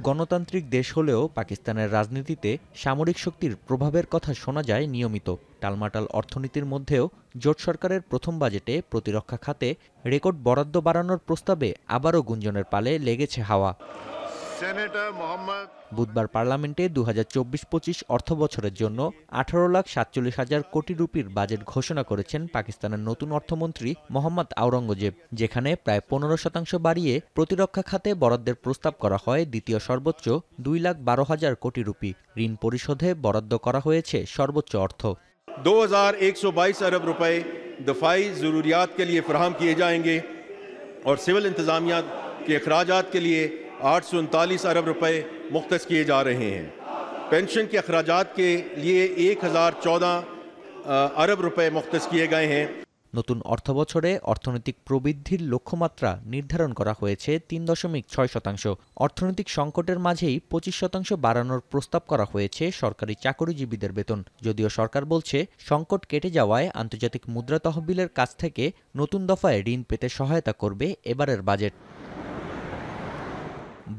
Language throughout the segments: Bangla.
গণতান্ত্রিক দেশ হলেও পাকিস্তানের রাজনীতিতে সামরিক শক্তির প্রভাবের কথা শোনা যায় নিয়মিত। টালমাটাল অর্থনীতির মধ্যেও জোট সরকারের প্রথম বাজেটে প্রতিরক্ষা খাতে রেকর্ড বরাদ্দ বাড়ানোর প্রস্তাবে আবারও গুঞ্জনের পালে লেগেছে হাওয়া। বুধবার পার্লামেন্টে 2024-25 অর্থবছরের জন্য 18,47,000 কোটি রুপির বাজেট ঘোষণা করেছেন পাকিস্তানের নতুন অর্থমন্ত্রী মোহাম্মদ আওরঙ্গজেব, যেখানে প্রায় 15% বাড়িয়ে প্রতিরক্ষা খাতে বরাদ্দের প্রস্তাব করা হয় দ্বিতীয় সর্বোচ্চ 2,12,000 কোটি রুপি। ঋণ পরিশোধে বরাদ্দ করা হয়েছে সর্বোচ্চ অর্থ। 2,122 अरब रुपए दफाई ज़रूरियात के लिए फराहम किए जाएंगे और सिविल इंतज़ामिया के अखराजात के लिए 839 अरब रुपए मुख्तस किए जा रहे हैं। पेंशन के अखराजात के लिए 1,014 अरब रुपए मुख्तस किए गए हैं। নতুন অর্থবছরে অর্থনৈতিক প্রবৃদ্ধির লক্ষ্যমাত্রা নির্ধারণ করা হয়েছে 3.6%। অর্থনৈতিক সংকটের মাঝেই 25% বাড়ানোর প্রস্তাব করা হয়েছে সরকারি চাকরিজীবীদের বেতন। যদিও সরকার বলছে সংকট কেটে যাওয়ায় আন্তর্জাতিক মুদ্রা তহবিলের কাছ থেকে নতুন দফায় ঋণ পেতে সহায়তা করবে এবারের বাজেট।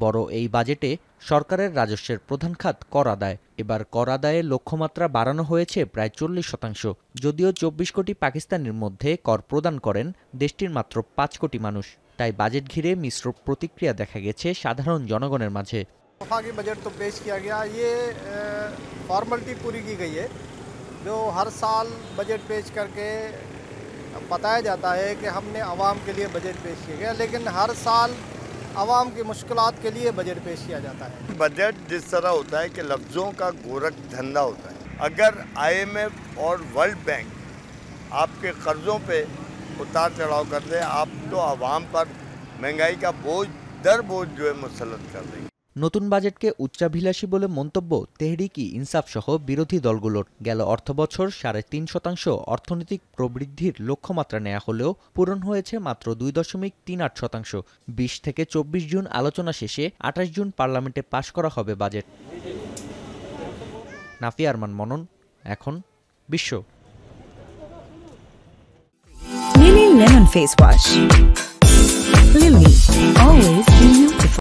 বড় এই বাজেটে সরকারের রাজস্বের প্রধান খাত কর আদায়। এবার কর আদায়ের লক্ষ্যমাত্রা বাড়ানো হয়েছে প্রায় 40%। যদিও 24 কোটি পাকিস্তানির মধ্যে কর প্রদান করেন দেশটির মাত্র 5 কোটি মানুষ। তাই বাজেট ঘিরে মিশ্র প্রতিক্রিয়া দেখা গেছে সাধারণ জনগণের মাঝে। वफाकी बजट तो पेश किया गया, ये फॉर्मेलिटी पूरी की गई है। जो हर साल बजट पेश करके बताया जाता है कि हमने आवाम के लिए बजट पेश किया गया, लेकिन हर साल आवाम की मुश्किलात के लिए बजट पेश किया जाता है। बजट जिस तरह होता है कि लफ्ज़ों का गोरख धंधा होता है। अगर IMF और वर्ल्ड बैंक आपके कर्ज़ों पे उतार चढ़ाव कर दे, आप तो आवाम पर महंगाई का बोझ दर बोझ जो है मुसल्लत कर देंगे। নতুন বাজেটকে উচ্চাভিলাষী বলে মন্তব্য তেহরিকি ইনসাফ সহ বিরোধী দলগুলোর। গেল অর্থবছর 3.5% অর্থনৈতিক প্রবৃদ্ধির লক্ষ্যমাত্রা নেওয়া হলেও পূরণ হয়েছে মাত্র 2.38%। 20 থেকে 24 জুন আলোচনা শেষে 28 জুন পার্লামেন্টে পাশ করা হবে বাজেট। নাফিয়া আরমান মনন, এখন বিশ্ব। Lily lemon face wash. Lily, always beautiful.